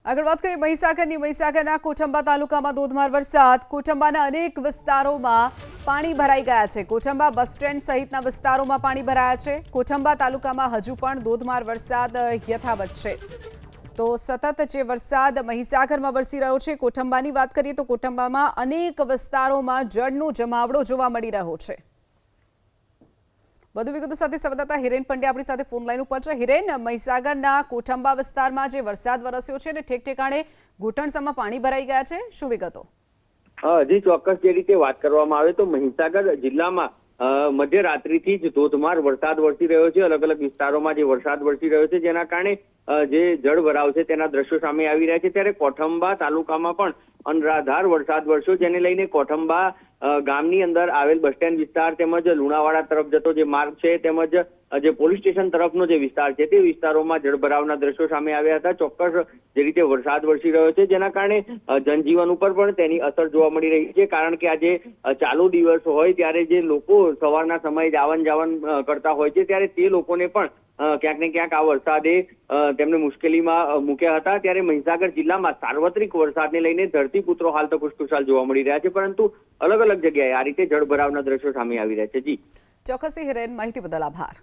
આગળ વાત કરીએ મહીસાગરના કોઠંબા તાલુકામાં ધોધમાર વરસાદ. કોઠંબાના અનેક વિસ્તારોમાં પાણી ભરાઈ ગયા છે. કોઠંબા બસ સ્ટેન્ડ સહિતના વિસ્તારોમાં પાણી ભરાયા છે. કોઠંબા તાલુકામાં હજુ પણ ધોધમાર વરસાદ યથાવત છે. તો સતત જે વરસાદ મહીસાગરમાં વરસી રહ્યો છે. કોઠંબાની વાત કરીએ તો કોઠંબામાં અનેક વિસ્તારોમાં જળનો જમાવડો જોવા મળી રહ્યો છે. વધુ વિગતો સાથે સંવાદદાતા હિરેન પંડ્યા આપણી સાથે ફોન લાઈન ઉપર છે. હિરેન, મહીસાગરના કોઠંબા વિસ્તારમાં જે વરસાદ વરસ્યો છે અને ઠેક ઠેકાણે ઘૂંટણસમાં પાણી ભરાઈ ગયા છે, શું વિગતો? હજી ચોક્કસ જે રીતે વાત કરવામાં આવે તો મહીસાગર જિલ્લામાં મધ્યરાત્રિથી જ ધોધમાર વરસાદ વરસી રહ્યો છે. અલગ અલગ વિસ્તારોમાં જે વરસાદ વરસી રહ્યો છે જેના કારણે જે જળ ભરાવ છે તેના દ્રશ્યો સામે આવી રહ્યા છે. ત્યારે કોઠંબા તાલુકામાં પણ અનરાધાર વરસાદ વરસ્યો, જેને લઈને કોઠંબા ગામની અંદર આવેલ બસ સ્ટેન્ડ વિસ્તાર તેમજ લુણાવાડા તરફ જતો જે માર્ગ છે તેમજ જે પોલીસ સ્ટેશન તરફનો જે વિસ્તાર છે તે વિસ્તારોમાં જળભરાવના દ્રશ્યો સામે આવ્યા હતા. ચોક્કસ જે રીતે વરસાદ વરસી રહ્યો છે જેના કારણે જનજીવન ઉપર પણ તેની અસર જોવા મળી રહી છે. કારણ કે આજે ચાલુ દિવસ હોય ત્યારે જે લોકો સવારના સમયે આવન જાવન કરતા હોય છે ત્યારે તે લોકોને પણ ક્યાંક ને ક્યાંક આ વરસાદે તેમને મુશ્કેલીમાં મૂક્યા હતા. ત્યારે મહીસાગર જિલ્લામાં સાર્વત્રિક વરસાદને લઈને ધરતીપુત્રો હાલ તો ખુશખુશાલ જોવા મળી રહ્યા છે, પરંતુ અલગ અલગ જગ્યાએ આ રીતે જળભરાવના દ્રશ્યો સામે આવી રહ્યા છે. જી ચોક્કસ હિરેન, માહિતી બદલ આભાર.